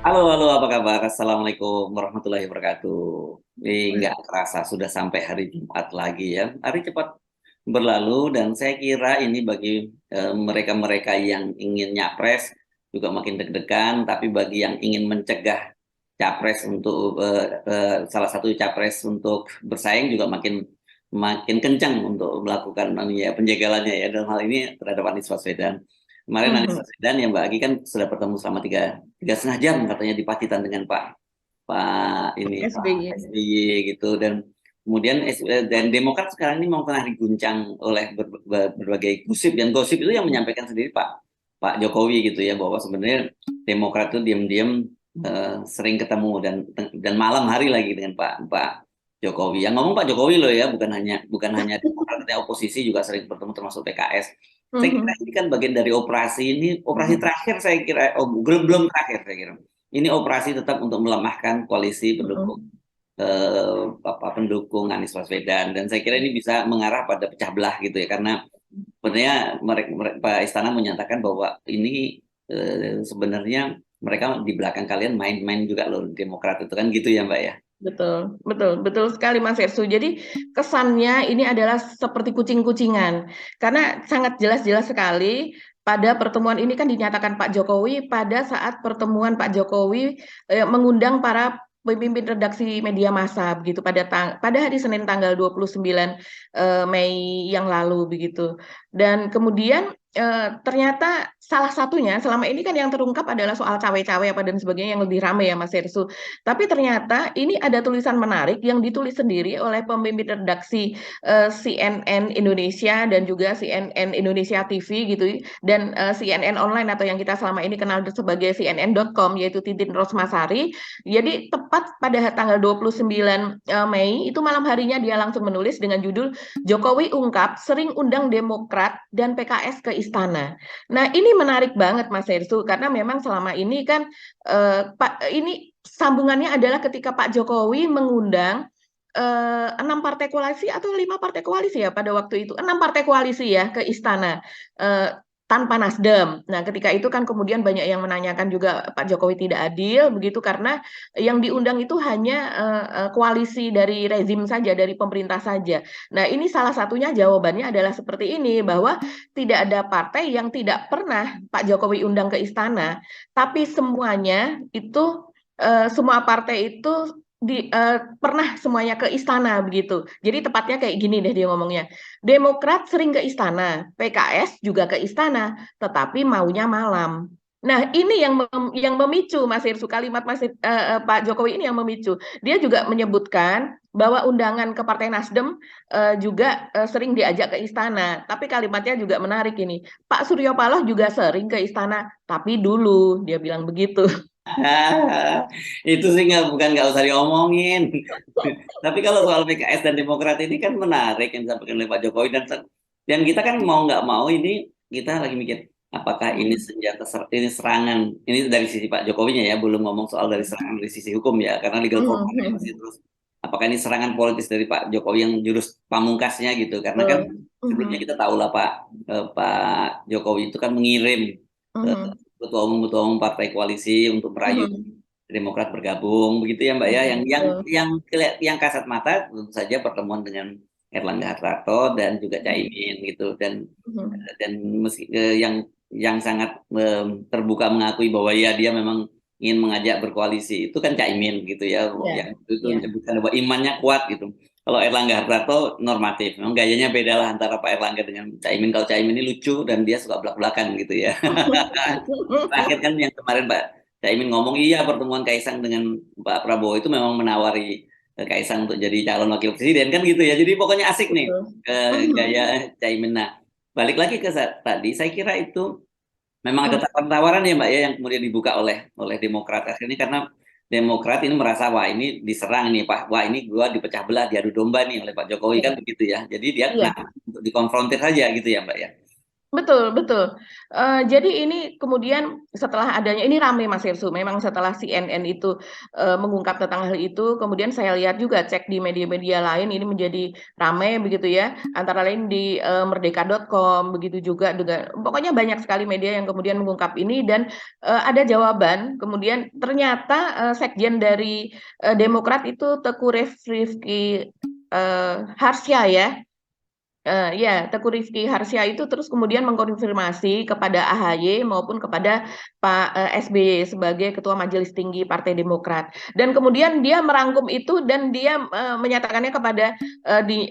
Halo, halo, apa kabar? Assalamualaikum warahmatullahi wabarakatuh. Ini nggak kerasa sudah sampai hari Jumat lagi ya. Hari cepat berlalu dan saya kira ini bagi mereka-mereka yang ingin nyapres juga makin deg-degan, tapi bagi yang ingin mencegah capres untuk salah satu capres untuk bersaing juga makin makin kencang untuk melakukan ya, penjagalannya ya dalam hal ini terhadap Anies Baswedan. Kemarin Anies Mhm. Baswedan yang Mbak Agi kan sudah bertemu selama 3,5 jam katanya di Pacitan dengan Pak SBY. SBY gitu, dan kemudian dan Demokrat sekarang ini memang tengah diguncang oleh berbagai gosip itu yang menyampaikan sendiri Pak Jokowi gitu ya, bahwa sebenarnya Demokrat itu diam-diam sering ketemu dan malam hari lagi dengan Pak Jokowi. Yang ngomong Pak Jokowi loh ya, bukan hanya Demokrat, artinya oposisi juga sering bertemu termasuk PKS. Saya kira Mhm. ini kan bagian dari operasi terakhir, saya kira, belum belum terakhir saya kira. Ini operasi tetap untuk melemahkan koalisi pendukung Mhm. pendukung Anies Baswedan, dan saya kira ini bisa mengarah pada pecah belah gitu ya, karena sebenarnya Pak Istana menyatakan bahwa ini sebenarnya mereka di belakang kalian main-main juga loh Demokrat itu kan gitu ya Mbak ya. Betul, betul, betul sekali Mas Ersu. Jadi kesannya ini adalah seperti kucing-kucingan, karena sangat jelas-jelas sekali pada pertemuan ini kan dinyatakan Pak Jokowi pada saat pertemuan Pak Jokowi mengundang para pemimpin redaksi media massa begitu pada hari Senin tanggal 29 Mei yang lalu begitu. Dan kemudian ternyata salah satunya selama ini kan yang terungkap adalah soal cawe-cawe apa dan sebagainya yang lebih ramai ya Mas Ersu. Tapi ternyata ini ada tulisan menarik yang ditulis sendiri oleh pemimpin redaksi CNN Indonesia dan juga CNN Indonesia TV gitu, dan CNN Online atau yang kita selama ini kenal sebagai CNN.com, yaitu Titin Rosmasari. Jadi tepat pada tanggal 29 Mei itu malam harinya dia langsung menulis dengan judul Jokowi ungkap sering undang Demokrat dan PKS ke istana. Nah, ini menarik banget Mas Hersu karena memang selama ini kan Pak ini sambungannya adalah ketika Pak Jokowi mengundang 6 partai koalisi atau 5 partai koalisi ya pada waktu itu, 6 partai koalisi ya ke istana eh, tanpa Nasdem. Nah, ketika itu kan kemudian banyak yang menanyakan juga Pak Jokowi tidak adil begitu karena yang diundang itu hanya koalisi dari rezim saja, dari pemerintah saja. Nah, ini salah satunya jawabannya adalah seperti ini bahwa tidak ada partai yang tidak pernah Pak Jokowi undang ke istana, tapi semuanya itu semua partai itu pernah semuanya ke istana begitu. Jadi tepatnya kayak gini deh dia ngomongnya. Demokrat sering ke istana, PKS juga ke istana, tetapi maunya malam. Nah, ini yang memicu Mas Irsu, kalimat Pak Jokowi ini yang memicu. Dia juga menyebutkan bahwa undangan ke Partai Nasdem juga sering diajak ke istana. Tapi kalimatnya juga menarik ini. Pak Surya Paloh juga sering ke istana, tapi dulu dia bilang begitu. Itu sih nggak usah diomongin. Tapi kalau soal PKS dan Demokrat ini kan menarik yang disampaikan oleh Pak Jokowi, dan kita kan mau nggak mau ini kita lagi mikir apakah ini ini serangan ini dari sisi Pak Jokowinya ya, belum ngomong soal dari serangan dari sisi hukum ya, karena legal formalnya masih terus, apakah ini serangan politis dari Pak Jokowi yang jurus pamungkasnya gitu, karena kan sebelumnya kita tahu lah Pak Jokowi itu kan mengirim ketua umum partai koalisi untuk merayu Demokrat bergabung begitu ya Mbak ya, yang kasat mata tentu saja pertemuan dengan Erlangga Hartarto dan juga Caimin gitu, dan yang sangat terbuka mengakui bahwa ya dia memang ingin mengajak berkoalisi itu kan Caimin gitu ya, Ya, yang itu ya. menyebutkan bahwa imannya kuat gitu. Kalau Erlangga Hartarto normatif, memang gayanya beda lah antara Pak Erlangga dengan Caimin. Kalau Caimin ini lucu dan dia suka belak-belakan gitu ya. Terakhir kan yang kemarin Pak Caimin ngomong, iya pertemuan Kaisang dengan Pak Prabowo itu memang menawari Kaisang untuk jadi calon wakil presiden kan gitu ya. Jadi pokoknya asik nih Betul. gaya Caimin. Nah, balik lagi ke tadi, saya kira itu memang ada Mhm. tawaran-tawaran ya Mbak ya yang kemudian dibuka oleh oleh Demokrat akhirnya, karena Demokrat ini merasa wah ini diserang nih Pak, wah ini gua dipecah belah, diadu domba nih oleh Pak Jokowi kan Iya, begitu ya. Jadi dia iya, nah untuk dikonfrontir saja gitu ya Mbak ya. Betul, betul. Jadi ini kemudian setelah adanya ini rame Mas Hersu, memang setelah CNN itu mengungkap tentang hal itu, kemudian saya lihat juga cek di media-media lain ini menjadi rame begitu ya, antara lain di merdeka.com begitu juga dengan pokoknya banyak sekali media yang kemudian mengungkap ini dan ada jawaban. Kemudian ternyata sekjen dari Demokrat itu Teguh Rifki Harsya ya. Ya, Teguh Rizky Harsya itu terus kemudian mengkonfirmasi kepada AHY maupun kepada Pak SBY sebagai Ketua Majelis Tinggi Partai Demokrat. Dan kemudian dia merangkum itu dan dia menyatakannya kepada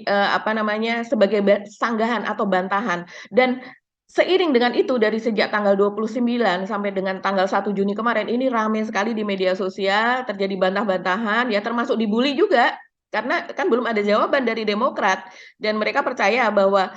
apa namanya sebagai sanggahan atau bantahan. Dan seiring dengan itu dari sejak tanggal 29 sampai dengan tanggal 1 Juni kemarin ini ramai sekali di media sosial, terjadi bantah-bantahan ya termasuk dibully juga karena kan belum ada jawaban dari Demokrat dan mereka percaya bahwa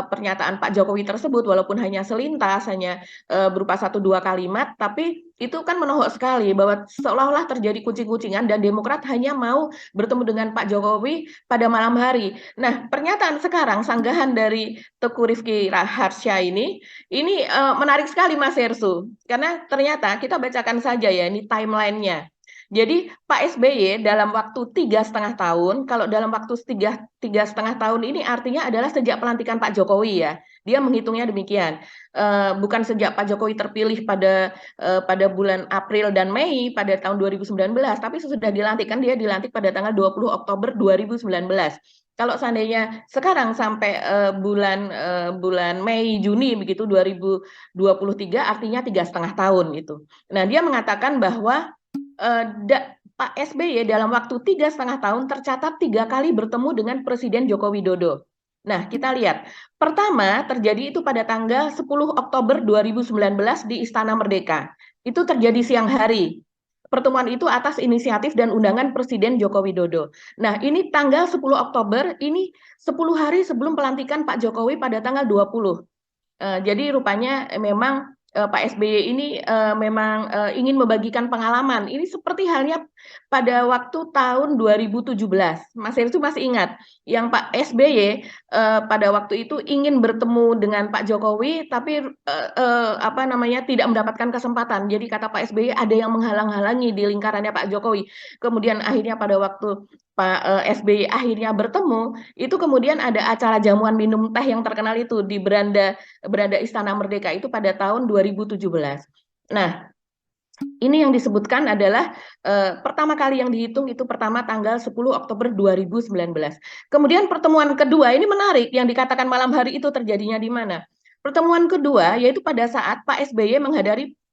pernyataan Pak Jokowi tersebut walaupun hanya selintas, hanya berupa 1-2 kalimat, tapi itu kan menohok sekali bahwa seolah-olah terjadi kucing-kucingan dan Demokrat hanya mau bertemu dengan Pak Jokowi pada malam hari. Nah, pernyataan sekarang sanggahan dari Teguh Rifki Harsya ini menarik sekali Mas Hersu, karena ternyata kita bacakan saja ya ini timelinenya. Jadi Pak SBY dalam waktu 3,5 tahun, kalau dalam waktu 3,5 tahun ini artinya adalah sejak pelantikan Pak Jokowi ya. Dia menghitungnya demikian. Bukan sejak Pak Jokowi terpilih pada bulan April dan Mei pada tahun 2019, tapi sesudah dilantik kan dia dilantik pada tanggal 20 Oktober 2019. Kalau seandainya sekarang sampai bulan Mei Juni begitu 2023 artinya 3,5 tahun itu. Nah, dia mengatakan bahwa Pak SBY dalam waktu 3,5 tahun tercatat 3 kali bertemu dengan Presiden Joko Widodo. Nah, kita lihat. Pertama terjadi itu pada tanggal 10 Oktober 2019 di Istana Merdeka. Itu terjadi siang hari. Pertemuan itu atas inisiatif dan undangan Presiden Joko Widodo. Nah, ini tanggal 10 Oktober, ini 10 hari sebelum pelantikan Pak Jokowi pada tanggal 20. Jadi rupanya memang Pak SBY ini memang ingin membagikan pengalaman. Ini seperti halnya pada waktu tahun 2017. Mas Heru masih ingat yang Pak SBY pada waktu itu ingin bertemu dengan Pak Jokowi, tapi apa namanya tidak mendapatkan kesempatan. Jadi kata Pak SBY ada yang menghalang-halangi di lingkarannya Pak Jokowi. Kemudian akhirnya pada waktu Pak SBY akhirnya bertemu, itu kemudian ada acara jamuan minum teh yang terkenal itu di beranda Istana Merdeka itu pada tahun 2017. Nah, ini yang disebutkan adalah pertama kali yang dihitung itu pertama tanggal 10 Oktober 2019. Kemudian pertemuan kedua ini menarik yang dikatakan malam hari itu terjadinya di mana? Pertemuan kedua yaitu pada saat Pak SBY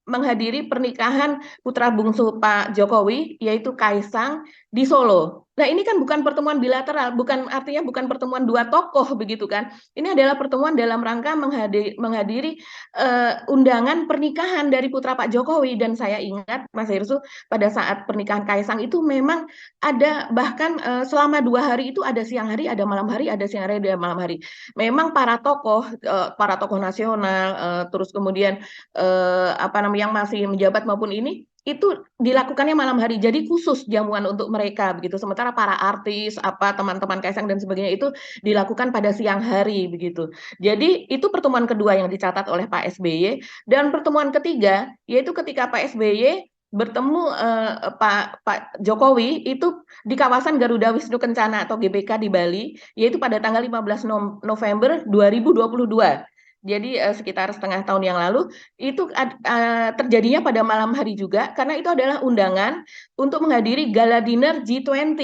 menghadiri pernikahan putra bungsu Pak Jokowi yaitu Kaisang di Solo. Nah, ini kan bukan pertemuan bilateral, artinya bukan pertemuan dua tokoh begitu kan. Ini adalah pertemuan dalam rangka menghadiri undangan pernikahan dari putra Pak Jokowi dan saya ingat Mas Hersu pada saat pernikahan Kaisang itu memang ada bahkan selama 2 hari itu ada siang hari, ada malam hari, ada siang hari, ada malam hari. Memang para tokoh nasional, terus kemudian apa namanya yang masih menjabat maupun ini itu dilakukannya malam hari, jadi khusus jamuan untuk mereka begitu. Sementara para artis, apa teman-teman Kaisang dan sebagainya itu dilakukan pada siang hari begitu. Jadi itu pertemuan kedua yang dicatat oleh Pak SBY dan pertemuan ketiga yaitu ketika Pak SBY bertemu Pak Jokowi itu di kawasan Garuda Wisnu Kencana atau GBK di Bali yaitu pada tanggal 15 November 2022. Jadi sekitar setengah tahun yang lalu itu terjadinya pada malam hari juga karena itu adalah undangan untuk menghadiri gala dinner G20.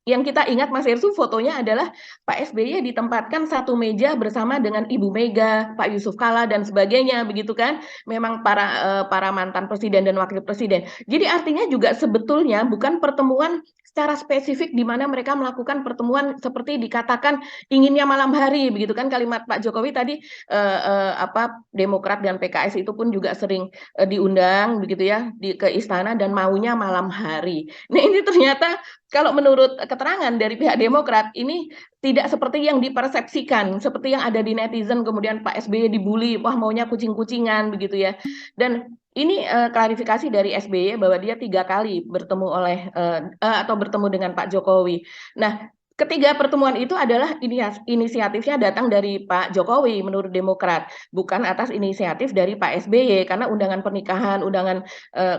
Yang kita ingat Mas Hersu fotonya adalah Pak SBY ditempatkan satu meja bersama dengan Ibu Mega, Pak Yusuf Kala dan sebagainya begitu kan. Memang para mantan presiden dan wakil presiden. Jadi artinya juga sebetulnya bukan pertemuan secara spesifik di mana mereka melakukan pertemuan seperti dikatakan inginnya malam hari begitu kan kalimat Pak Jokowi tadi apa Demokrat dan PKS itu pun juga sering diundang begitu ya ke istana dan maunya malam hari. Nah, ini ternyata kalau menurut keterangan dari pihak Demokrat ini tidak seperti yang dipersepsikan, seperti yang ada di netizen kemudian Pak SBY dibully, wah maunya kucing-kucingan begitu ya. Dan ini klarifikasi dari SBY bahwa dia 3 kali bertemu atau bertemu dengan Pak Jokowi. Nah, Ketiga pertemuan itu adalah inisiatifnya datang dari Pak Jokowi menurut Demokrat, bukan atas inisiatif dari Pak SBY, karena undangan pernikahan, undangan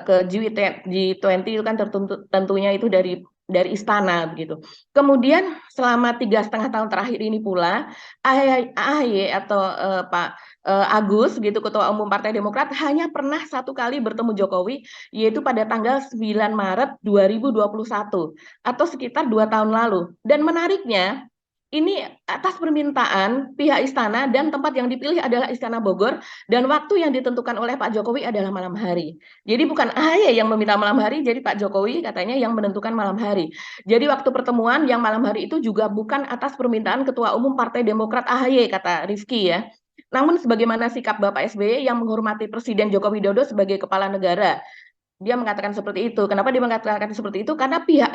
ke G20 itu kan tentunya itu dari istana begitu. Kemudian selama 3,5 tahun terakhir ini pula AHY atau Pak Agus gitu Ketua Umum Partai Demokrat hanya pernah satu kali bertemu Jokowi, yaitu pada tanggal 9 Maret 2021 atau sekitar 2 tahun lalu. Dan menariknya, ini atas permintaan pihak istana dan tempat yang dipilih adalah Istana Bogor dan waktu yang ditentukan oleh Pak Jokowi adalah malam hari. Jadi bukan AHY yang meminta malam hari, jadi Pak Jokowi katanya yang menentukan malam hari. Jadi waktu pertemuan yang malam hari itu juga bukan atas permintaan Ketua Umum Partai Demokrat AHY, kata Rifki ya. Namun sebagaimana sikap Bapak SBY yang menghormati Presiden Joko Widodo sebagai kepala negara, dia mengatakan seperti itu. Kenapa dia mengatakan seperti itu? Karena pihak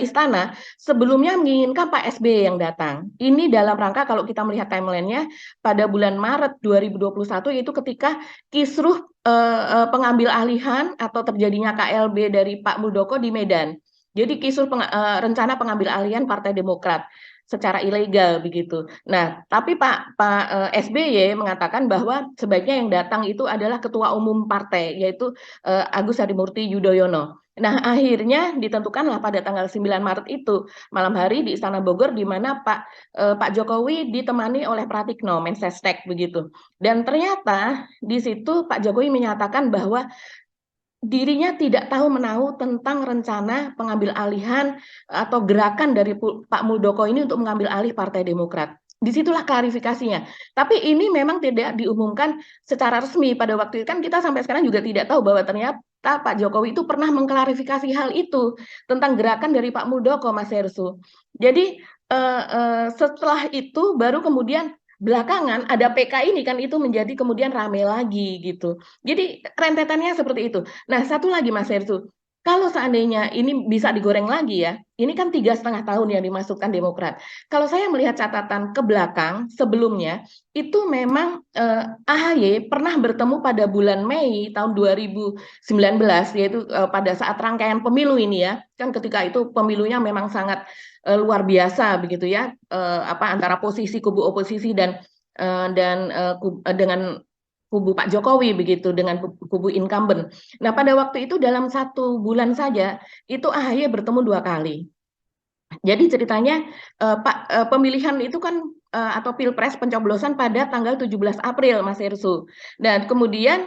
istana sebelumnya menginginkan Pak SBY yang datang. Ini dalam rangka kalau kita melihat timelinenya pada bulan Maret 2021 itu ketika kisruh pengambil alihan atau terjadinya KLB dari Pak Muldoko di Medan. Jadi kisruh rencana pengambil alihan Partai Demokrat secara ilegal begitu. Nah, tapi Pak SBY mengatakan bahwa sebaiknya yang datang itu adalah ketua umum partai, yaitu Agus Harimurti Yudhoyono. Nah, akhirnya ditentukanlah pada tanggal 9 Maret itu malam hari di Istana Bogor, di mana Pak Jokowi ditemani oleh Pratikno, Mensesnek begitu. Dan ternyata di situ Pak Jokowi menyatakan bahwa dirinya tidak tahu menahu tentang rencana pengambil alihan atau gerakan dari Pak Muldoko ini untuk mengambil alih Partai Demokrat. Disitulah klarifikasinya. Tapi ini memang tidak diumumkan secara resmi pada waktu itu, kan kita sampai sekarang juga tidak tahu bahwa ternyata Pak Jokowi itu pernah mengklarifikasi hal itu tentang gerakan dari Pak Muldoko, Mas Hersu. Jadi setelah itu baru kemudian belakangan ada PK ini kan itu menjadi kemudian rame lagi gitu. Jadi rentetannya seperti itu. Nah, satu lagi Mas Hersu, kalau seandainya ini bisa digoreng lagi ya, ini kan 3,5 tahun yang dimasukkan Demokrat. Kalau saya melihat catatan ke belakang sebelumnya, itu memang AHY pernah bertemu pada bulan Mei tahun 2019, yaitu pada saat rangkaian pemilu ini ya, kan ketika itu pemilunya memang sangat luar biasa begitu ya, antara posisi kubu oposisi dan dengan kubu Pak Jokowi begitu dengan kubu incumbent. Nah, pada waktu itu dalam 1 bulan saja itu AHY bertemu 2 kali. Jadi ceritanya pemilihan itu kan atau pilpres pencoblosan pada tanggal 17 April Mas Hersu. Dan kemudian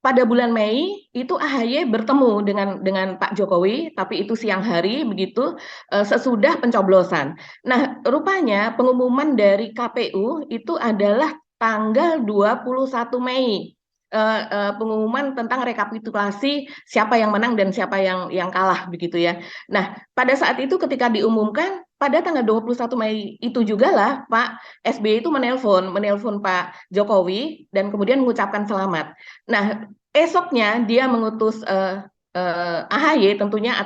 pada bulan Mei itu AHY bertemu dengan Pak Jokowi, tapi itu siang hari begitu sesudah pencoblosan. Nah, rupanya pengumuman dari KPU itu adalah tanggal 21 Mei. Pengumuman tentang rekapitulasi siapa yang menang dan siapa yang kalah begitu ya. Nah, pada saat itu ketika diumumkan pada tanggal 21 Mei itu juga lah Pak SBY itu menelpon Pak Jokowi dan kemudian mengucapkan selamat. Nah, esoknya dia mengutus AHY tentunya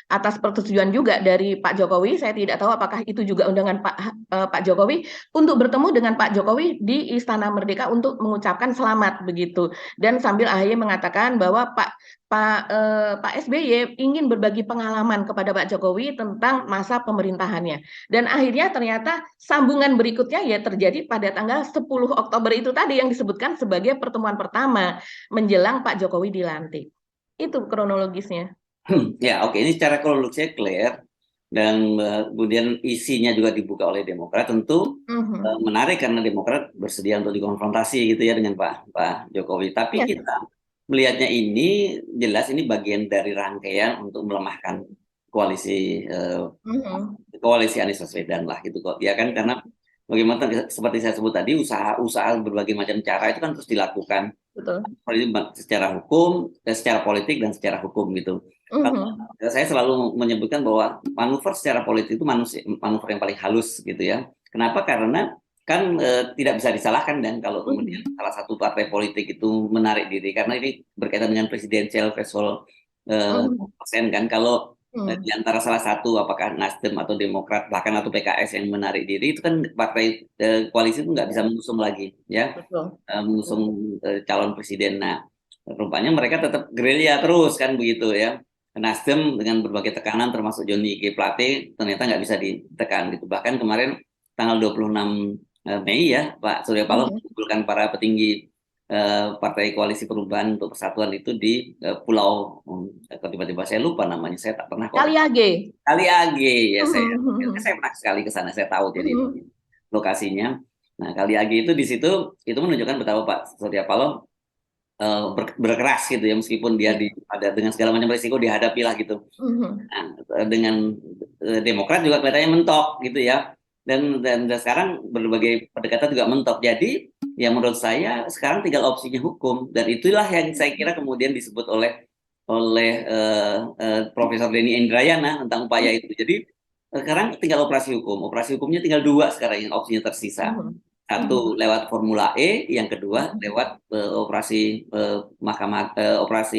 atas persetujuan juga dari Pak Jokowi. Saya tidak tahu apakah itu juga undangan Pak Jokowi untuk bertemu dengan Pak Jokowi di Istana Merdeka untuk mengucapkan selamat begitu. Dan sambil AHY mengatakan bahwa Pak SBY ingin berbagi pengalaman kepada Pak Jokowi tentang masa pemerintahannya. Dan akhirnya ternyata sambungan berikutnya ya terjadi pada tanggal 10 Oktober itu tadi yang disebutkan sebagai pertemuan pertama menjelang Pak Jokowi dilantik. Itu kronologisnya. Ya, oke. Ini secara kronologisnya clear dan kemudian isinya juga dibuka oleh Demokrat. Tentu menarik karena Demokrat bersedia untuk dikonfrontasi gitu ya dengan Pak Jokowi. Tapi Ya. kita melihatnya ini jelas ini bagian dari rangkaian untuk melemahkan koalisi Anies Baswedan lah gitu kok. Ya kan karena bagaimana seperti saya sebut tadi usaha berbagai macam cara itu kan terus dilakukan. Betul. Secara hukum, secara politik dan secara hukum gitu. Saya selalu menyebutkan bahwa manuver secara politik itu manuver yang paling halus gitu ya. Kenapa? Karena kan tidak bisa disalahkan dan kalau kemudian salah satu partai politik itu menarik diri karena ini berkaitan dengan presidensial threshold persen kan kalau di antara salah satu apakah Nasdem atau Demokrat bahkan atau PKS yang menarik diri itu kan partai koalisi itu nggak bisa mengusung lagi ya. Betul. Mengusung calon presiden. Nah, rupanya mereka tetap gerilya terus kan begitu ya. Nasdem dengan berbagai tekanan termasuk Johnny G. Plate ternyata nggak bisa ditekan gitu. Bahkan kemarin tanggal 26 Mei ya Pak Surya Paloh mengumpulkan para petinggi Partai Koalisi Perubahan untuk Persatuan itu di Pulau tiba-tiba saya lupa namanya, saya tak pernah kok. Kaliage. Kaliage ya, saya pernah sekali ke sana, saya tahu jadi lokasinya. Nah, Kaliage itu di situ itu menunjukkan betapa Pak Surya Paloh berkeras gitu ya, meskipun dia ada dengan segala macam risiko dihadapi lah gitu. Nah, dengan Demokrat juga kelihatannya mentok gitu ya, dan sekarang berbagai pendekatan juga mentok. Jadi ya menurut saya sekarang tinggal opsinya hukum, dan itulah yang saya kira kemudian disebut oleh Profesor Denny Indrayana tentang upaya itu. Jadi sekarang tinggal operasi hukum. Operasi hukumnya tinggal dua sekarang yang opsinya tersisa. Satu lewat Formula E, yang kedua lewat operasi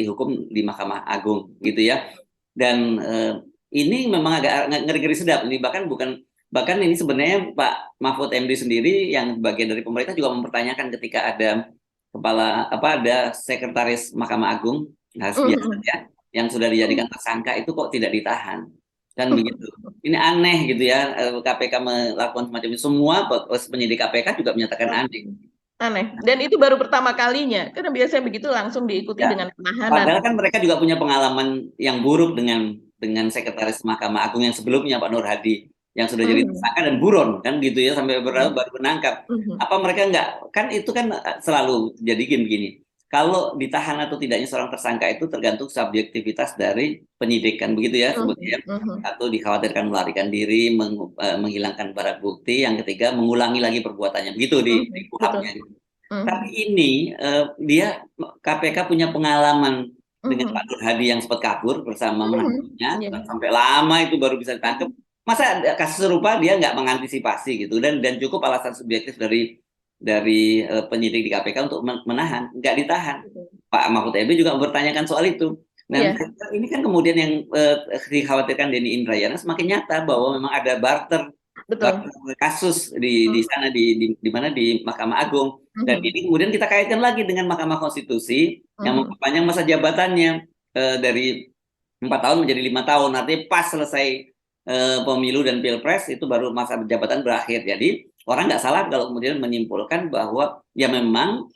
hukum di Mahkamah Agung gitu ya. Dan ini memang agak ngeri-ngeri sedap. Ini bahkan ini sebenarnya Pak Mahfud MD sendiri yang bagian dari pemerintah juga mempertanyakan ketika ada ada sekretaris Mahkamah Agung biasanya yang sudah dijadikan tersangka itu kok tidak ditahan, kan begitu. Ini aneh gitu ya, KPK melakukan semacam itu. Semua penyidik KPK juga menyatakan aneh. Dan itu baru pertama kalinya, karena biasanya begitu langsung diikuti Ya, dengan penahanan. padahal kan mereka juga punya pengalaman yang buruk dengan sekretaris Mahkamah Agung yang sebelumnya Pak Nur Hadi yang sudah jadi tersangka dan buron kan gitu ya, sampai baru menangkap. Apa mereka nggak, kan itu kan selalu jadi gini. Kalau ditahan atau tidaknya seorang tersangka itu tergantung subjektivitas dari penyidik kan begitu ya sebetulnya. Satu, dikhawatirkan melarikan diri, menghilangkan barang bukti. Yang ketiga, mengulangi lagi perbuatannya. Begitu di KUHP-nya. Tapi ini dia KPK punya pengalaman dengan Pak Nur Hadi yang sempat kabur bersama menantunya sampai lama itu baru bisa ditangkap. Masa kasus serupa dia nggak mengantisipasi gitu, dan cukup alasan subjektif dari penyidik di KPK untuk menahan, nggak ditahan. Pak Mahfud MD juga mempertanyakan soal itu. Nah, ini kan kemudian yang dikhawatirkan Denny Indrayana semakin nyata bahwa memang ada barter kasus di sana di mana di Mahkamah Agung, dan ini kemudian kita kaitkan lagi dengan Mahkamah Konstitusi yang memperpanjang masa jabatannya dari 4 tahun menjadi 5 tahun. Artinya pas selesai pemilu dan pilpres itu baru masa jabatan berakhir. Jadi orang nggak salah kalau kemudian menyimpulkan bahwa ya memang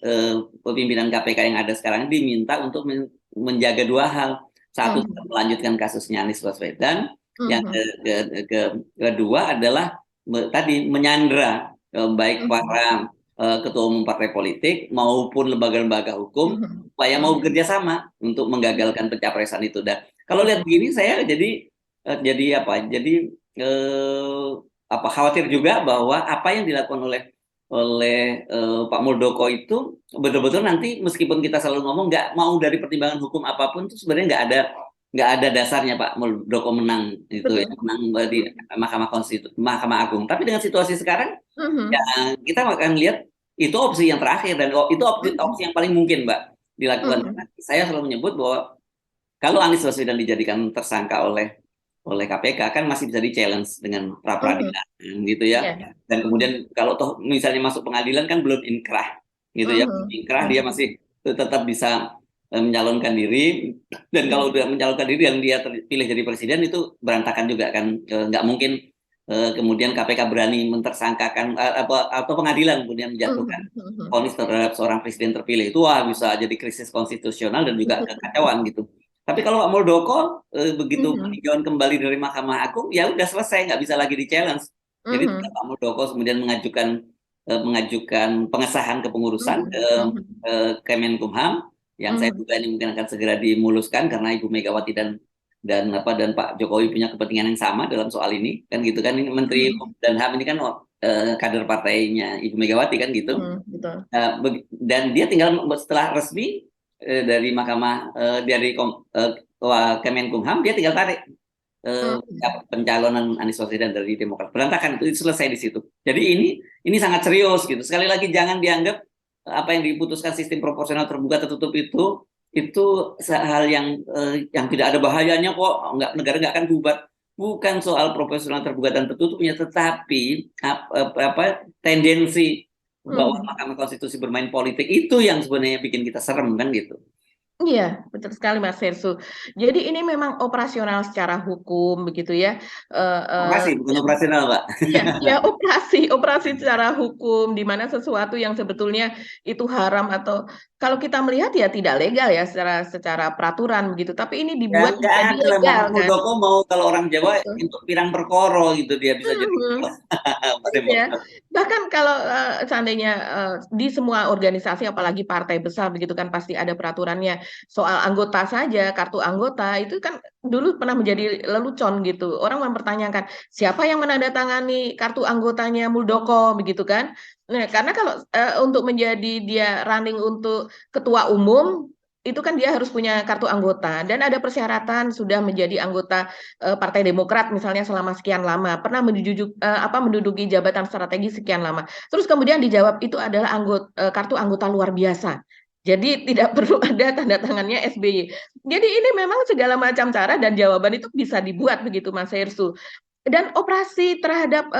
pimpinan KPK yang ada sekarang diminta untuk menjaga dua hal. Satu, melanjutkan kasusnya Anies Baswedan. Yang kedua adalah tadi menyandra baik para ketua umum partai politik maupun lembaga-lembaga hukum supaya mau bekerja sama untuk menggagalkan pencapresan itu. Dan kalau lihat begini saya jadi khawatir juga bahwa apa yang dilakukan oleh Pak Muldoko itu betul-betul nanti meskipun kita selalu ngomong nggak mau dari pertimbangan hukum apapun, itu sebenarnya nggak ada dasarnya Pak Muldoko menang itu ya, menang di Mahkamah Agung. Tapi dengan situasi sekarang ya kita akan lihat itu opsi yang terakhir, dan itu opsi yang paling mungkin Mbak dilakukan. Saya selalu menyebut bahwa kalau Anies Baswedan dijadikan tersangka oleh KPK kan masih bisa di-challenge dengan pra-peradilan gitu ya. Dan kemudian kalau toh misalnya masuk pengadilan kan belum inkrah gitu ya. Inkrah dia masih tetap bisa mencalonkan diri, dan kalau udah mencalonkan diri dan dia terpilih jadi presiden itu berantakan juga kan. Nggak mungkin kemudian KPK berani mentersangkakan atau pengadilan kemudian menjatuhkan vonis terhadap seorang presiden terpilih. Itu bisa jadi krisis konstitusional dan juga kekacauan gitu. Tapi kalau Pak Muldoko begitu peninjauan kembali dari Mahkamah Agung, ya udah selesai, nggak bisa lagi di-challenge. Jadi Pak Muldoko kemudian mengajukan pengesahan kepengurusan ke Kemenkumham, yang saya duga ini mungkin akan segera dimuluskan karena Ibu Megawati dan Pak Jokowi punya kepentingan yang sama dalam soal ini, kan gitu kan. Ini Menteri Hukum dan HAM ini kan kader partainya Ibu Megawati kan gitu. Dan dia tinggal setelah resmi dari Mahkamah dari Kemenkumham, dia tinggal tarik pencalonan Anies Baswedan dari Demokrat. Berantakan, itu selesai di situ. Jadi ini sangat serius gitu. Sekali lagi jangan dianggap apa yang diputuskan sistem proporsional terbuka tertutup itu hal yang tidak ada bahayanya kok, negara nggak akan bubar. Bukan soal proporsional terbuka dan tertutupnya, tetapi tendensi bahwa Mahkamah Konstitusi bermain politik itu yang sebenarnya bikin kita serem kan gitu. Iya, betul sekali Mas Versu. Jadi ini memang operasional secara hukum begitu ya. Eh, eh, Operasi, bukan operasional, Mbak. Iya, ya operasi secara hukum di mana sesuatu yang sebetulnya itu haram atau kalau kita melihat ya tidak legal ya secara peraturan begitu. Tapi ini Ya dibuat nggak menjadi ada lah, legal Pak kan. Muldoko mau, kalau orang Jawa Betul. untuk pirang perkoro gitu dia bisa jadi Mhm. Iya, Demokrat. bahkan kalau seandainya di semua organisasi, apalagi partai besar begitu kan pasti ada peraturannya. Soal anggota saja, kartu anggota itu kan dulu pernah menjadi lelucon gitu. Orang mempertanyakan siapa yang menandatangani kartu anggotanya Muldoko begitu kan? Nah, karena kalau untuk menjadi dia running untuk ketua umum itu kan dia harus punya kartu anggota dan ada persyaratan sudah menjadi anggota Partai Demokrat misalnya selama sekian lama, pernah menduduki jabatan strategis sekian lama. Terus kemudian dijawab itu adalah kartu anggota luar biasa. Jadi tidak perlu ada tanda tangannya SBY. Jadi ini memang segala macam cara dan jawaban itu bisa dibuat begitu Mas Hersu. Dan operasi terhadap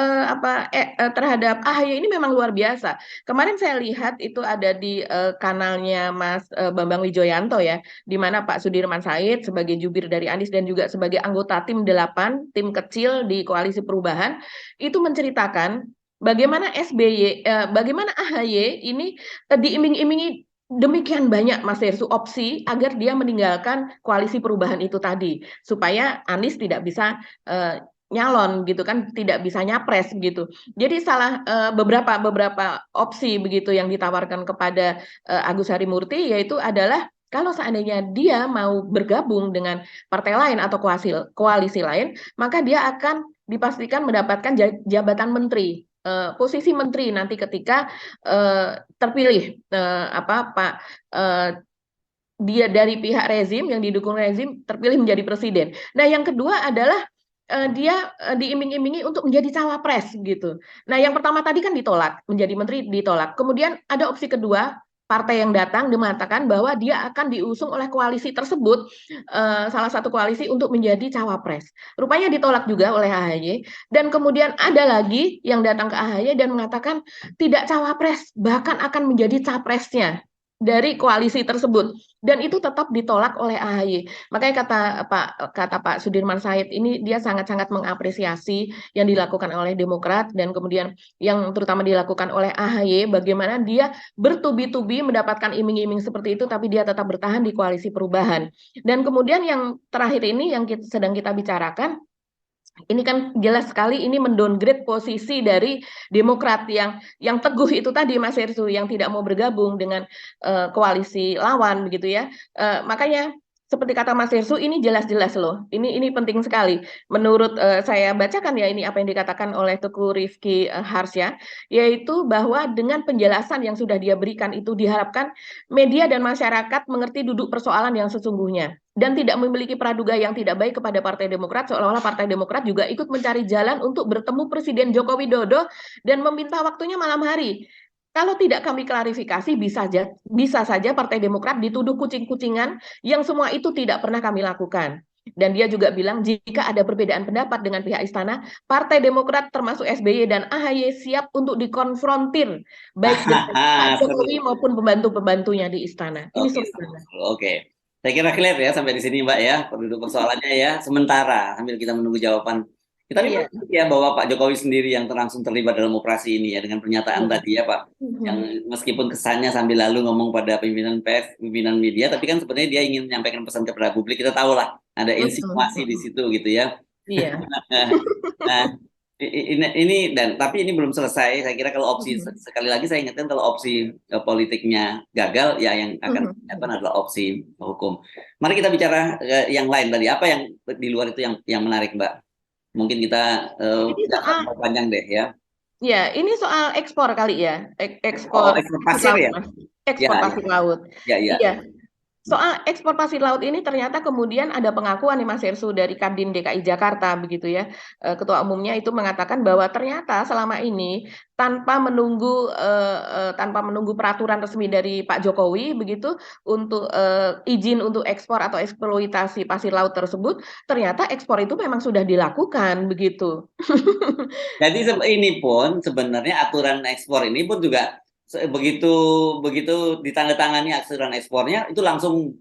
AHY ini memang luar biasa. Kemarin saya lihat itu ada di kanalnya Mas Bambang Wijoyanto ya, di mana Pak Sudirman Said sebagai jubir dari Anies dan juga sebagai anggota tim 8, tim kecil di Koalisi Perubahan, itu menceritakan bagaimana bagaimana AHY ini diiming-imingi demikian banyak Mas Hersu opsi agar dia meninggalkan Koalisi Perubahan itu tadi, supaya Anies tidak bisa nyalon gitu kan, tidak bisa nyapres gitu. Jadi beberapa opsi begitu yang ditawarkan kepada Agus Harimurti yaitu adalah kalau seandainya dia mau bergabung dengan partai lain atau koalisi lain, maka dia akan dipastikan mendapatkan jabatan menteri, posisi menteri nanti ketika terpilih Pak eh, dia dari pihak rezim yang didukung rezim terpilih menjadi presiden. Nah, yang kedua adalah dia diiming-imingi untuk menjadi cawapres gitu. Nah, yang pertama tadi kan ditolak, menjadi menteri ditolak. Kemudian ada opsi kedua, partai yang datang dia mengatakan bahwa dia akan diusung oleh koalisi tersebut, salah satu koalisi untuk menjadi cawapres. Rupanya ditolak juga oleh AHY. Dan kemudian ada lagi yang datang ke AHY dan mengatakan tidak cawapres, bahkan akan menjadi capresnya dari koalisi tersebut dan itu tetap ditolak oleh AHY. Makanya kata Pak Sudirman Said ini dia sangat-sangat mengapresiasi yang dilakukan oleh Demokrat dan kemudian yang terutama dilakukan oleh AHY bagaimana dia bertubi-tubi mendapatkan iming-iming seperti itu tapi dia tetap bertahan di koalisi perubahan. Dan kemudian yang terakhir ini yang sedang kita bicarakan ini kan jelas sekali ini mendowngrade posisi dari Demokrat yang teguh itu tadi Mas Hersu yang tidak mau bergabung dengan koalisi lawan begitu ya. Makanya seperti kata Mas Hersu ini jelas-jelas loh. Ini penting sekali. Menurut saya bacakan ya ini apa yang dikatakan oleh Teguh Rifki Harsya yaitu bahwa dengan penjelasan yang sudah dia berikan itu diharapkan media dan masyarakat mengerti duduk persoalan yang sesungguhnya dan tidak memiliki praduga yang tidak baik kepada Partai Demokrat seolah-olah Partai Demokrat juga ikut mencari jalan untuk bertemu Presiden Joko Widodo dan meminta waktunya malam hari. Kalau tidak kami klarifikasi bisa saja Partai Demokrat dituduh kucing-kucingan yang semua itu tidak pernah kami lakukan. Dan dia juga bilang jika ada perbedaan pendapat dengan pihak istana, Partai Demokrat termasuk SBY dan AHY siap untuk dikonfrontir baik dengan Pak Jokowi Seru. maupun pembantu-pembantunya di istana. Ini Oke, seru. seru, seru. Oke. Saya kira clear ya sampai di sini, Mbak ya. Penduduk persoalannya ya. Sementara sambil kita menunggu jawaban. Kita ini Iya. menarik ya bahwa Pak Jokowi sendiri yang langsung terlibat dalam operasi ini ya dengan pernyataan Iya. tadi ya Pak. Yang meskipun kesannya sambil lalu ngomong pada pimpinan pers, pimpinan media, tapi kan sebenarnya dia ingin menyampaikan pesan kepada publik. Kita tahu lah ada insinuasi di situ gitu ya. Iya. Nah, ini dan tapi ini belum selesai. Saya kira kalau opsi sekali lagi saya ingatkan kalau opsi politiknya gagal ya yang akan disiapkan adalah opsi hukum. Mari kita bicara yang lain tadi. Apa yang di luar itu yang menarik, Mbak? Mungkin kita Ini tidak soal, terlalu panjang deh ya. ya, ini soal ekspor kali ya, Oh, ekspor ekspor pasir pasir laut, ya? Mas. Ya, Ekspor ya, pasir laut. ya, ya. Iya, soal ekspor pasir laut ini ternyata kemudian ada pengakuan nih Mas Hersu dari Kadin DKI Jakarta begitu ya. Ketua umumnya itu mengatakan bahwa ternyata selama ini tanpa menunggu peraturan resmi dari Pak Jokowi begitu untuk izin untuk ekspor atau eksploitasi pasir laut tersebut, ternyata ekspor itu memang sudah dilakukan begitu. Jadi ini pun sebenarnya aturan ekspor ini pun juga begitu begitu ditandatangani aturan ekspornya itu langsung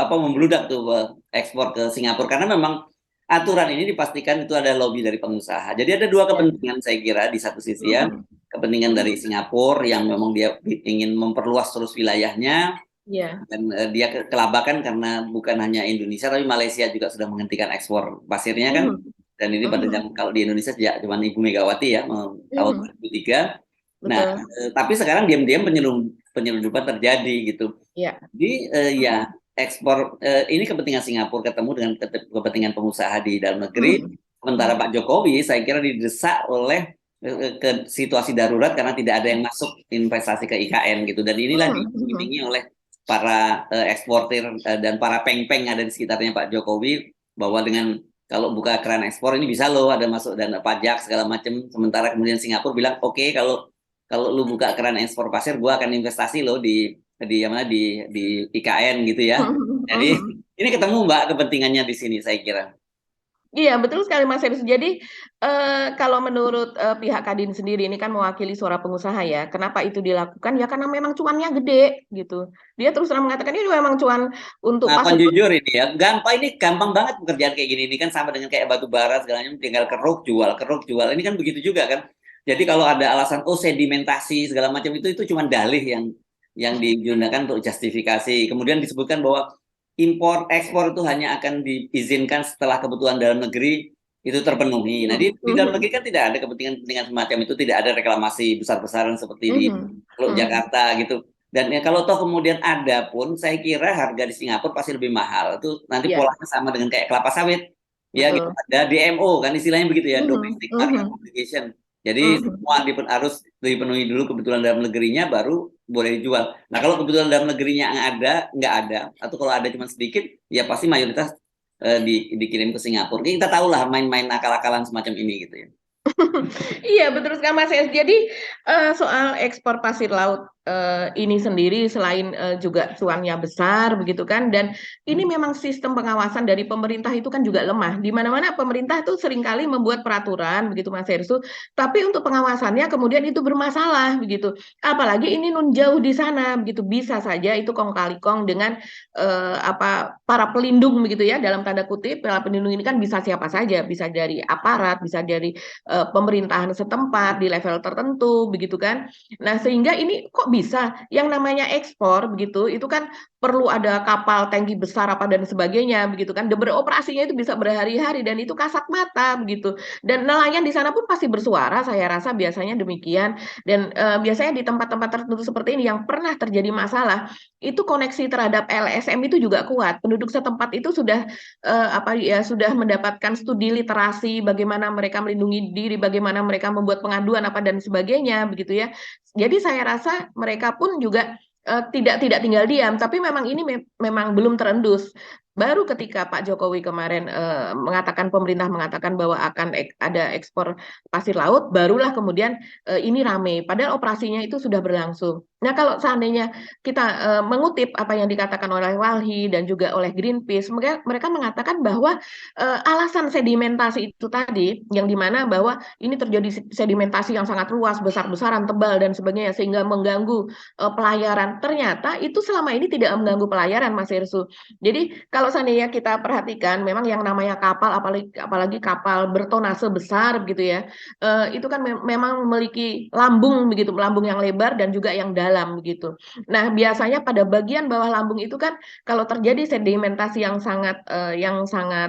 membludak tuh ekspor ke Singapura karena memang aturan ini dipastikan itu ada lobby dari pengusaha. Jadi ada dua Ya. kepentingan saya kira di satu sisi ya, kepentingan dari Singapura yang memang dia ingin memperluas terus wilayahnya Ya. dan dia kelabakan karena bukan hanya Indonesia tapi Malaysia juga sudah menghentikan ekspor pasirnya kan. Dan ini pada kalau di Indonesia sejak zaman Ibu Megawati ya tahun 2003. Nah, Betul. tapi sekarang diam-diam penyelundupan terjadi gitu. Ya. Jadi ya ekspor ini kepentingan Singapura ketemu dengan kepentingan pengusaha di dalam negeri. Sementara Pak Jokowi saya kira didesak oleh ke situasi darurat karena tidak ada yang masuk investasi ke IKN gitu. Dan inilah diimingi oleh para eksportir dan para peng-peng ada di sekitarnya Pak Jokowi bahwa dengan kalau buka keran ekspor ini bisa loh ada masuk dana pajak segala macam. Sementara kemudian Singapura bilang oke, kalau lu buka keran ekspor pasir, gua akan investasi lo di IKN gitu ya. Jadi ini ketemu Mbak kepentingannya di sini saya kira. Iya, betul sekali Mas Heris. Jadi kalau menurut pihak Kadin sendiri ini kan mewakili suara pengusaha ya. Kenapa itu dilakukan? Ya karena memang cuannya gede gitu. Dia terus terang mengatakan ini memang cuan untuk Nah, pasir. jujur ini ya, gampang banget pekerjaan kayak gini. Ini kan sama dengan kayak batu bara segala macam, tinggal keruk jual. Ini kan begitu juga kan. Jadi kalau ada alasan sedimentasi segala macam itu cuma dalih yang digunakan untuk justifikasi. Kemudian disebutkan bahwa impor ekspor itu hanya akan diizinkan setelah kebutuhan dalam negeri itu terpenuhi. Nah, di dalam negeri kan tidak ada kepentingan-kepentingan semacam itu, tidak ada reklamasi besar-besaran seperti di Teluk Jakarta gitu. Dan ya, kalau toh kemudian ada pun, saya kira harga di Singapura pasti lebih mahal. Itu nanti polanya sama dengan kayak kelapa sawit. Ya, gitu. Ada DMO kan istilahnya begitu ya, domestic market obligation. Jadi semua harus dipenuhi dulu kebutuhan dalam negerinya baru boleh dijual. Nah, kalau kebutuhan dalam negerinya nggak ada, atau kalau ada cuma sedikit, ya pasti mayoritas dikirim ke Singapura. Kita tahu lah main-main akal-akalan semacam ini gitu ya. Iya, betul sekali Mas Yes. Jadi soal ekspor pasir laut ini sendiri selain juga cuannya besar begitu kan, dan ini memang sistem pengawasan dari pemerintah itu kan juga lemah. Di mana-mana pemerintah itu seringkali membuat peraturan begitu Mas Hersu, tapi untuk pengawasannya kemudian itu bermasalah begitu. Apalagi ini nun jauh di sana begitu, bisa saja itu kong kali kong dengan para pelindung begitu ya, dalam tanda kutip. Para pelindung ini kan bisa siapa saja, bisa dari aparat, bisa dari pemerintahan setempat di level tertentu begitu kan. Nah, sehingga ini kok bisa yang namanya ekspor begitu itu kan perlu ada kapal tangki besar apa dan sebagainya begitu kan. Dan beroperasinya itu bisa berhari-hari dan itu kasat mata begitu. Dan nelayan di sana pun pasti bersuara, saya rasa biasanya demikian. Dan biasanya di tempat-tempat tertentu seperti ini yang pernah terjadi masalah, itu koneksi terhadap LSM itu juga kuat. Penduduk setempat itu sudah sudah mendapatkan studi literasi bagaimana mereka melindungi diri, bagaimana mereka membuat pengaduan apa dan sebagainya begitu ya. Jadi saya rasa mereka pun juga tidak tinggal diam, tapi memang ini memang belum terendus. Baru ketika Pak Jokowi kemarin pemerintah mengatakan bahwa akan ada ekspor pasir laut, barulah kemudian ini rame. Padahal operasinya itu sudah berlangsung. Nah, kalau seandainya kita mengutip apa yang dikatakan oleh Walhi dan juga oleh Greenpeace, mereka mengatakan bahwa alasan sedimentasi itu tadi, yang dimana bahwa ini terjadi sedimentasi yang sangat luas, besar-besaran, tebal dan sebagainya, sehingga mengganggu pelayaran. Ternyata itu selama ini tidak mengganggu pelayaran, Mas Irsu. Jadi kalau seandainya kita perhatikan, memang yang namanya kapal, apalagi kapal bertonase besar, begitu ya, itu kan memang memiliki lambung begitu, lambung yang lebar dan juga yang dalam begitu. Nah, biasanya pada bagian bawah lambung itu kan kalau terjadi sedimentasi yang sangat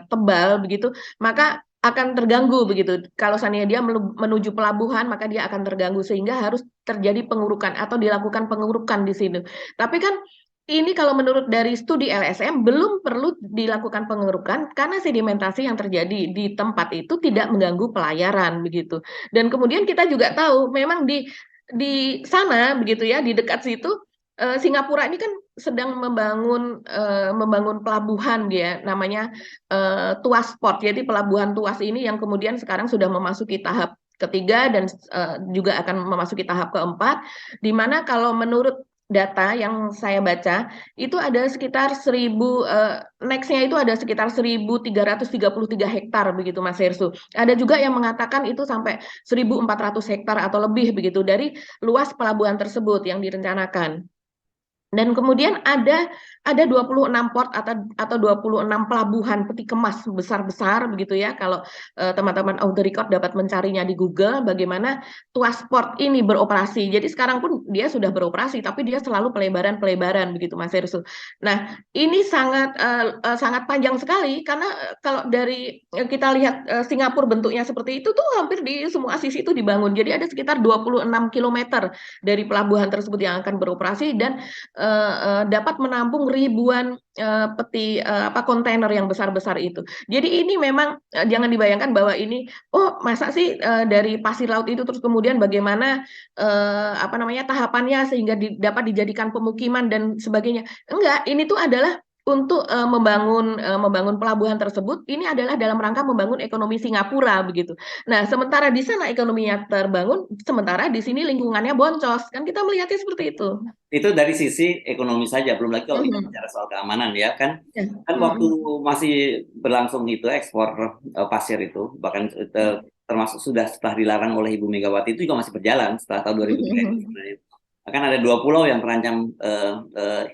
tebal begitu, maka akan terganggu begitu. Kalau seandainya dia menuju pelabuhan, maka dia akan terganggu sehingga harus terjadi pengurukan atau dilakukan pengurukan di sini. Tapi kan ini kalau menurut dari studi LSM belum perlu dilakukan pengurukan karena sedimentasi yang terjadi di tempat itu tidak mengganggu pelayaran begitu. Dan kemudian kita juga tahu memang di sana begitu ya, di dekat situ Singapura ini kan sedang membangun pelabuhan ya, namanya Tuas Port. Jadi pelabuhan Tuas ini yang kemudian sekarang sudah memasuki tahap ketiga dan juga akan memasuki tahap keempat, di mana kalau menurut data yang saya baca itu ada sekitar 1000 nextnya itu ada sekitar 1333 hektar begitu Mas Hersu. Ada juga yang mengatakan itu sampai 1400 hektar atau lebih begitu dari luas pelabuhan tersebut yang direncanakan. Dan kemudian ada 26 port atau 26 pelabuhan peti kemas besar-besar begitu ya. Kalau teman-teman auto record dapat mencarinya di Google bagaimana Tuas Port ini beroperasi. Jadi sekarang pun dia sudah beroperasi tapi dia selalu pelebaran-pelebaran begitu Mas Hersu. Nah, ini sangat panjang sekali karena kalau dari kita lihat Singapura bentuknya seperti itu tuh hampir di semua sisi itu dibangun. Jadi ada sekitar 26 kilometer dari pelabuhan tersebut yang akan beroperasi dan dapat menampung ribuan peti apa kontainer yang besar-besar itu. Jadi ini memang jangan dibayangkan bahwa ini oh masa sih dari pasir laut itu terus kemudian bagaimana apa namanya tahapannya sehingga dapat dijadikan pemukiman dan sebagainya. Enggak, ini tuh adalah untuk membangun pelabuhan tersebut ini adalah dalam rangka membangun ekonomi Singapura begitu. Nah, sementara di sana ekonominya terbangun, sementara di sini lingkungannya boncos. Kan kita melihatnya seperti itu. Itu dari sisi ekonomi saja, belum lagi kalau kita Mhm. bicara soal keamanan ya kan. Ya. Kan waktu Mhm. masih berlangsung itu ekspor pasir itu, bahkan termasuk sudah setelah dilarang oleh Ibu Megawati itu juga masih berjalan setelah tahun 2003 itu Mhm. sebenarnya. Bahkan ada dua pulau yang terancam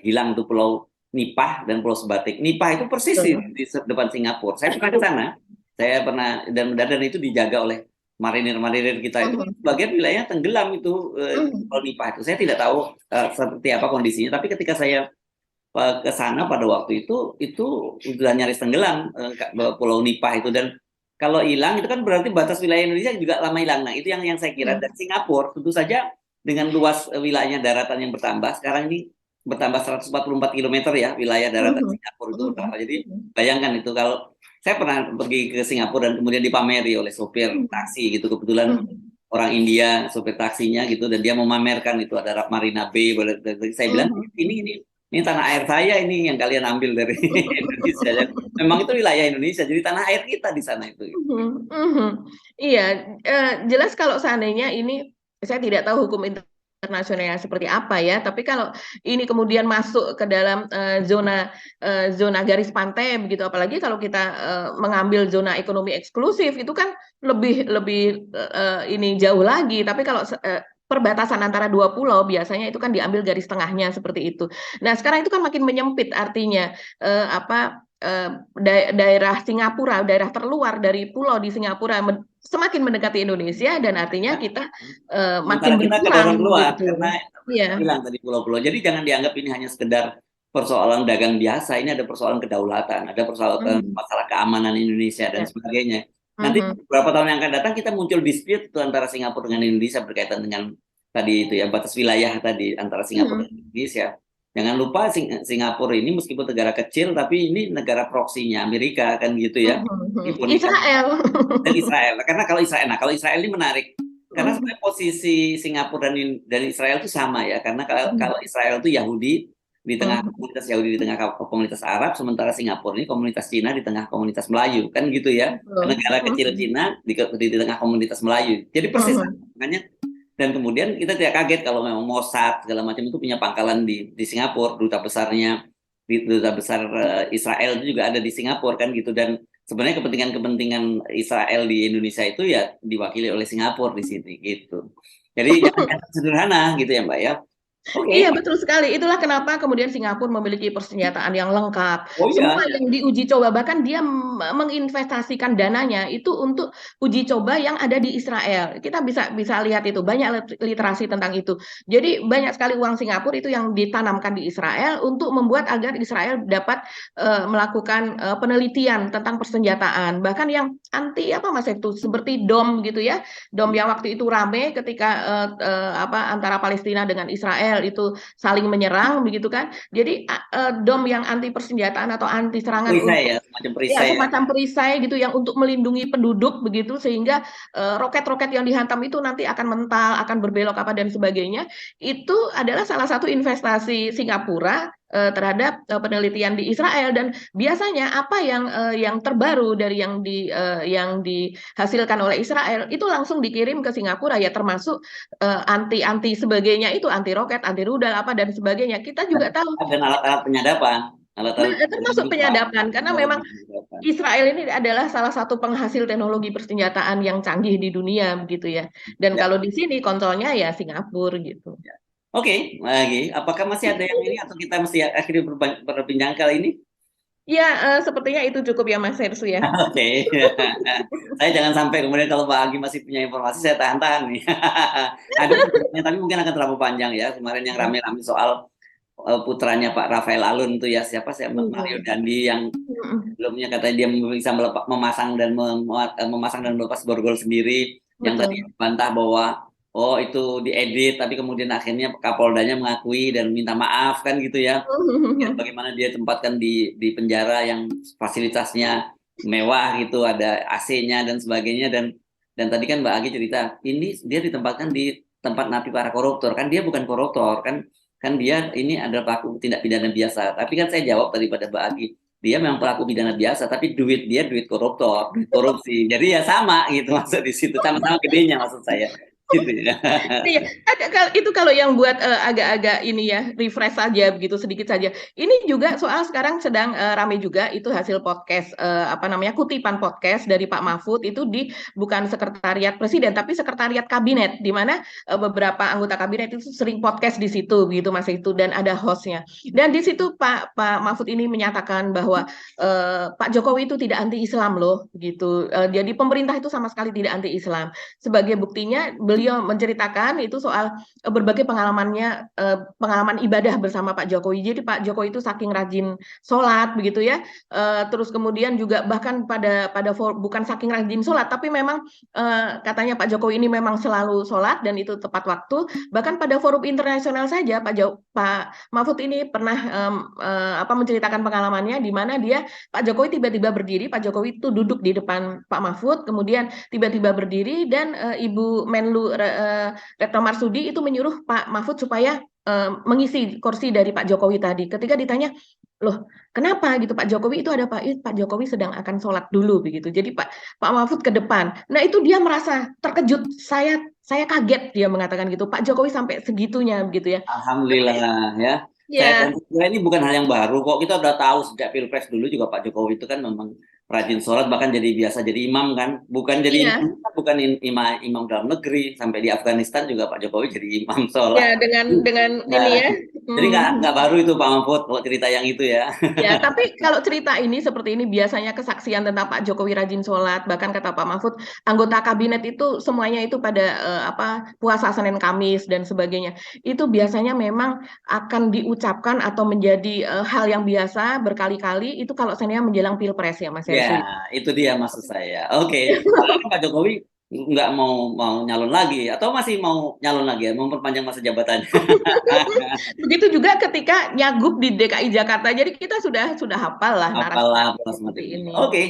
hilang, itu Pulau Nipah dan Pulau Sebatik. Nipah itu persis Betul. di depan Singapura. Saya pernah ke sana, saya pernah dan itu dijaga oleh marinir-marinir kita itu Mhm. bagian wilayahnya tenggelam itu Mhm. Pulau Nipah itu. Saya tidak tahu seperti apa kondisinya, tapi ketika saya ke sana pada waktu itu sudah nyaris tenggelam Pulau Nipah itu. Dan kalau hilang itu kan berarti batas wilayah Indonesia juga lama hilang. Nah, itu yang saya kira. Dan Mhm. Singapura tentu saja dengan luas wilayahnya daratan yang bertambah, sekarang ini bertambah 144 kilometer ya wilayah daratan Mhm. Singapura itu bertambah. Mhm. Jadi Mhm. bayangkan itu, kalau saya pernah pergi ke Singapura dan kemudian dipameri oleh sopir taksi gitu, kebetulan Mhm. orang India sopir taksinya gitu, dan dia memamerkan itu ada Marina Bay. Saya bilang Mhm. ini tanah air saya ini yang kalian ambil dari Indonesia. Dan memang itu wilayah Indonesia, jadi tanah air kita di sana itu. Mhm. Mhm. Iya, jelas kalau seandainya ini saya tidak tahu hukum internasionalnya seperti apa ya, tapi kalau ini kemudian masuk ke dalam zona garis pantai begitu, apalagi kalau kita mengambil zona ekonomi eksklusif itu kan lebih lebih ini jauh lagi. Tapi kalau perbatasan antara dua pulau biasanya itu kan diambil garis tengahnya seperti itu. Nah, sekarang itu kan makin menyempit artinya apa daerah Singapura, daerah terluar dari pulau di Singapura semakin mendekati Indonesia dan artinya Ya. kita Sementara makin kita kedorong berkurang keluar gitu. karena Iya. bilang tadi pulau-pulau. Jadi jangan dianggap ini hanya sekedar persoalan dagang biasa. Ini ada persoalan kedaulatan, ada persoalan Mhm. masalah keamanan Indonesia dan Ya. sebagainya. Nanti Mhm. beberapa tahun yang akan datang kita muncul dispute itu antara Singapura dengan Indonesia berkaitan dengan tadi itu ya, batas wilayah tadi antara Singapura dan Mhm. Indonesia. Jangan lupa Singapura ini meskipun negara kecil tapi ini negara proksinya Amerika kan gitu ya. Mhm. Mhm. Meskipun ikan Israel. dan Israel. Karena kalau Israel ini menarik, karena Mhm. sebenarnya posisi Singapura dan Israel itu sama ya. Karena kalau Mhm. Israel itu Yahudi di tengah Mhm. komunitas Yahudi, di tengah komunitas Arab, sementara Singapura ini komunitas Cina di tengah komunitas Melayu, kan gitu ya. Betul. Negara kecil Mhm. Cina di tengah komunitas Melayu. Jadi persis sama. Mhm. Makanya, dan kemudian kita tidak kaget kalau memang Mossad segala macam itu punya pangkalan di Singapura, duta besar Israel itu juga ada di Singapura kan gitu. Dan sebenarnya kepentingan Israel di Indonesia itu ya diwakili oleh Singapura di sini gitu. Jadi jangan sederhana gitu ya Mbak ya. Iya, Oke. betul sekali. Itulah kenapa kemudian Singapura memiliki persenjataan yang lengkap. Oh Semua iya, yang diuji coba, bahkan dia menginvestasikan dananya itu untuk uji coba yang ada di Israel. Kita bisa bisa lihat itu, banyak literasi tentang itu. Jadi banyak sekali uang Singapura itu yang ditanamkan di Israel untuk membuat agar Israel dapat melakukan penelitian tentang persenjataan. Bahkan yang anti apa Mas itu seperti dom gitu ya. Dom yang waktu itu rame ketika apa antara Palestina dengan Israel itu saling menyerang begitu kan. Jadi dom yang anti persenjataan atau anti serangan perisai untuk ya, semacam ya perisai ya. semacam perisai gitu yang untuk melindungi penduduk begitu sehingga roket-roket yang dihantam itu nanti akan mental, akan berbelok apa dan sebagainya. Itu adalah salah satu investasi Singapura terhadap penelitian di Israel dan biasanya apa yang terbaru dari yang dihasilkan oleh Israel itu langsung dikirim ke Singapura ya termasuk anti sebagainya itu anti roket, anti rudal apa dan sebagainya. Kita Dan, juga tahu dan alat-alat penyadapan, alat-alat termasuk penyadapan karena memang penyadapan. Israel ini adalah salah satu penghasil teknologi persenjataan yang canggih di dunia begitu ya. Dan Ya. kalau di sini kontrolnya ya Singapura gitu. Oke, lagi. Apakah masih ada yang ini atau kita mesti akhiri perbincangan kali ini? Ya, sepertinya itu cukup ya Mas Hersu ya. Oke. Saya jangan sampai kemudian kalau Pak Agi masih punya informasi saya tahan-tahan nih. Ada sebenarnya, tapi mungkin akan terlalu panjang ya. Kemarin yang rame-rame soal putranya Pak Rafael Alun itu ya, siapa sih, Mario Hmm. Dandi, yang Hmm. sebelumnya katanya dia bisa memasang dan melepas borgol sendiri, yang tadi Betul. bantah bahwa oh itu diedit, tapi kemudian akhirnya Kapoldanya mengakui dan minta maaf kan gitu ya. Ya, bagaimana dia tempatkan di penjara yang fasilitasnya mewah gitu, ada AC-nya dan sebagainya, dan tadi kan Mbak Agi cerita ini dia ditempatkan di tempat napi para koruptor, kan dia bukan koruptor kan, kan dia ini adalah pelaku tindak pidana biasa. Tapi kan saya jawab daripada Mbak Agi, dia memang pelaku pidana biasa tapi duit dia duit koruptor, duit korupsi, jadi ya sama gitu maksud di situ, sama-sama gedenya maksud saya gitu ya. Iya, itu kalau yang buat agak-agak ini ya, refresh saja begitu sedikit saja. Ini juga soal sekarang sedang rame juga itu hasil podcast apa namanya kutipan podcast dari Pak Mahfud itu di bukan sekretariat presiden tapi sekretariat kabinet di mana beberapa anggota kabinet itu sering podcast di situ begitu Mas itu dan ada hostnya. Dan di situ Pak Mahfud ini menyatakan bahwa Pak Jokowi itu tidak anti Islam loh gitu. Jadi pemerintah itu sama sekali tidak anti Islam. Sebagai buktinya, beliau menceritakan itu soal berbagai pengalamannya, pengalaman ibadah bersama Pak Jokowi. Jadi Pak Jokowi itu saking rajin sholat begitu ya. Terus kemudian juga bahkan bukan saking rajin sholat, tapi memang katanya Pak Jokowi ini memang selalu sholat dan itu tepat waktu. Bahkan pada forum internasional saja Pak Mahfud ini pernah menceritakan pengalamannya di mana Pak Jokowi tiba-tiba berdiri, Pak Jokowi itu duduk di depan Pak Mahfud, kemudian tiba-tiba berdiri dan Ibu Menlu Retno Marsudi itu menyuruh Pak Mahfud supaya mengisi kursi dari Pak Jokowi tadi. Ketika ditanya, loh kenapa gitu Pak Jokowi itu ada Pak Jokowi sedang akan sholat dulu begitu. Jadi Pak Mahfud ke depan. Nah itu dia merasa terkejut. Saya kaget dia mengatakan gitu. Pak Jokowi sampai segitunya begitu ya. Alhamdulillah ya. Dan Ya, sebenarnya ini bukan hal yang baru kok. Kita udah tahu sejak Pilpres dulu juga Pak Jokowi itu kan memang rajin sholat, bahkan jadi biasa jadi imam kan. Bukan jadi iya. imam, bukan imam, imam dalam negeri. Sampai di Afghanistan juga Pak Jokowi jadi imam Ya sholat. dengan ini Nah, ya. jadi Hmm. nggak baru itu Pak Mahfud kalau cerita yang itu ya. Ya, tapi kalau cerita ini seperti ini biasanya kesaksian tentang Pak Jokowi rajin sholat, bahkan kata Pak Mahfud, anggota kabinet itu semuanya itu pada puasa Senin Kamis dan sebagainya. Itu biasanya memang akan diucapkan atau menjadi hal yang biasa berkali-kali itu kalau seandainya menjelang Pilpres ya Mas Ya, Hersui. itu dia maksud saya. Oke, apalagi Pak Jokowi nggak mau mau nyalon lagi atau masih mau nyalon lagi ya, memperpanjang masa jabatannya. Begitu juga ketika Nyagup di DKI Jakarta. Jadi kita sudah hafal lah Apalah narasi semacam seperti itu. ini. Oke,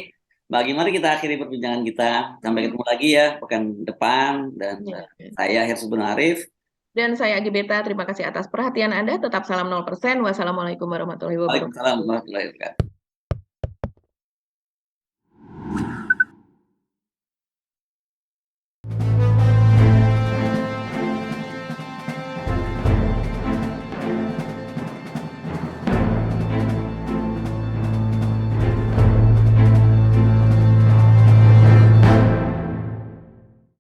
bagi mari kita akhiri perbincangan kita. Sampai ketemu lagi ya pekan depan, dan Ya. saya Hersu Arif. Dan saya Agibeta, terima kasih atas perhatian Anda. Tetap salam 0%. Wassalamualaikum warahmatullahi wabarakatuh. Waalaikumsalam warahmatullahi wabarakatuh.